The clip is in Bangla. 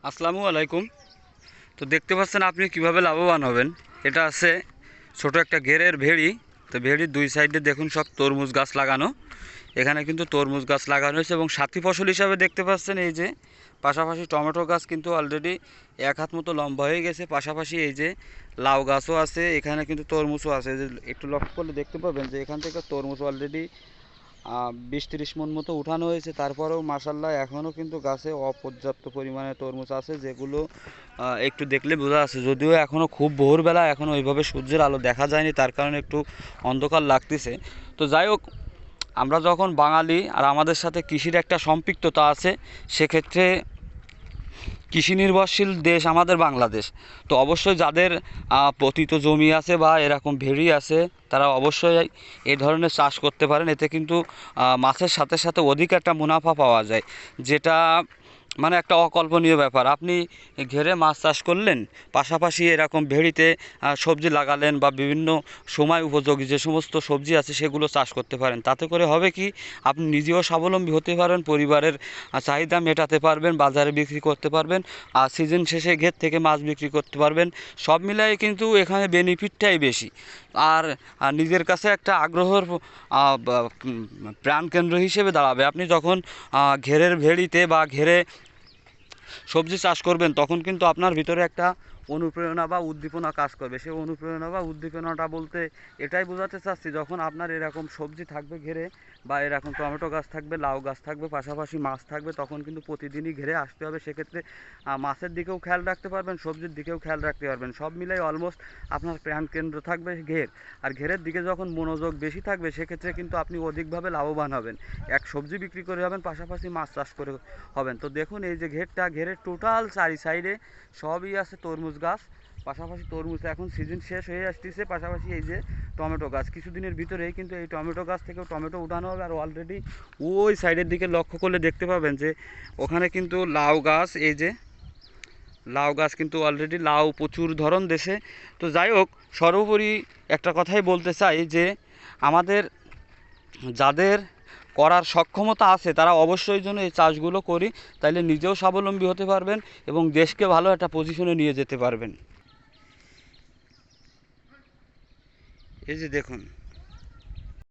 আসসালামু আলাইকুম। তো দেখতে পাচ্ছেন আপনি কিভাবে লাভবান হবেন। এটা আছে ছোট একটা ঘেরের ভেড়ি। তো ভেড়ির দুই সাইডে দেখুন সব তরমুজ গাছ লাগানো। এখানে কিন্তু তরমুজ গাছ লাগানো হয়েছে এবং সাথী ফসল হিসাবে দেখতে পাচ্ছেন এই যে পাশাপাশি টমেটো গাছ কিন্তু অলরেডি এক হাত মতো লম্বা হয়ে গেছে। পাশাপাশি এই যে লাউ গাছও আছে, এখানে কিন্তু তরমুজও আছে। যে একটু লক্ষ্য করলে দেখতে পাবেন যে এখান থেকে তরমুজ অলরেডি 20-30 মণ মতো উঠানো হয়েছে। তারপরেও মাসাল্লাহ এখনও কিন্তু গাছে অপর্যাপ্ত পরিমাণে তরমুজ আছে, যেগুলো একটু দেখলে বোঝা যাচ্ছে। যদিও এখনও খুব ভোরবেলা, এখনও ওইভাবে সূর্যের আলো দেখা যায়নি, তার কারণে একটু অন্ধকার লাগতেছে। তো যাই হোক, আমরা যখন বাঙালি আর আমাদের সাথে কৃষির একটা সম্পৃক্ততা আছে, সেক্ষেত্রে কৃষি নির্ভরশীল দেশ আমাদের বাংলাদেশ। তো অবশ্যই যাদের পতিত জমি আছে বা এরকম ভেড়ি আছে, তারা অবশ্যই এই ধরনের চাষ করতে পারেন। এতে কিন্তু মাছের সাথে সাথে অধিক একটা মুনাফা পাওয়া যায়, যেটা মানে একটা অকল্পনীয় ব্যাপার। আপনি ঘেরে মাছ চাষ করলেন, পাশাপাশি এরকম ভেড়িতে সবজি লাগালেন বা বিভিন্ন সময় উপযোগী যে সমস্ত সবজি আছে সেগুলো চাষ করতে পারেন। তাতে করে হবে কি, আপনি নিজেও স্বাবলম্বী হতে পারেন, পরিবারের চাহিদা মেটাতে পারবেন, বাজারে বিক্রি করতে পারবেন, আর সিজন শেষে ঘের থেকে মাছ বিক্রি করতে পারবেন। সব মিলাই কিন্তু এখানে বেনিফিটটাই বেশি। আর নিজের কাছে একটা আগ্রহের প্রাণকেন্দ্র হিসেবে দাঁড়াবে। আপনি যখন ঘেরের ভেড়িতে বা ঘেরে সবজি চাষ করবেন, তখন কিন্তু আপনার ভিতরে একটা অনুপ্রেরণা বা উদ্দীপনা কাজ করবে। সেই অনুপ্রেরণা বা উদ্দীপনাটা বলতে এটাই বোঝাতে চাচ্ছি, যখন আপনার এরকম সবজি থাকবে ঘেরে, বা এরকম টমেটো গাছ থাকবে, লাউ গাছ থাকবে, পাশাপাশি মাছ থাকবে, তখন কিন্তু প্রতিদিনই ঘেরে আসতে হবে। সেক্ষেত্রে মাছের দিকেও খেয়াল রাখতে পারবেন, সবজির দিকেও খেয়াল রাখতে পারবেন। সব মিলাই অলমোস্ট আপনার প্রাণকেন্দ্র থাকবে ঘের। আর ঘেরের দিকে যখন মনোযোগ বেশি থাকবে, সেক্ষেত্রে কিন্তু আপনি অধিকভাবে লাভবান হবেন। এক সবজি বিক্রি করে হবেন, পাশাপাশি মাছ চাষ করে হবেন। তো দেখুন এই যে ঘেরের টোটাল চারি সাইডে সবই আছে তরমুজ গাছ। পাশাপাশি তরমুজ এখন সিজন শেষ হয়ে আসতেছে। পাশাপাশি এই যে টমেটো গাছ, কিছুদিনের ভিতরেই কিন্তু এই টমেটো গাছ থেকেও টমেটো উঠানো হবে। আর অলরেডি ওই সাইডের দিকে লক্ষ্য করলে দেখতে পাবেন যে ওখানে কিন্তু লাউ গাছ, এই যে লাউ গাছ কিন্তু অলরেডি লাউ প্রচুর ধরন দেশে। তো যাই হোক, সর্বোপরি একটা কথাই বলতে চাই যে আমাদের যাদের করার সক্ষমতা আছে, তারা অবশ্যই যেন এই চাষগুলো করি, তাইলে নিজেও স্বাবলম্বী হতে পারবেন এবং দেশকে ভালো একটা পজিশনে নিয়ে যেতে পারবেন। এই যে দেখুন।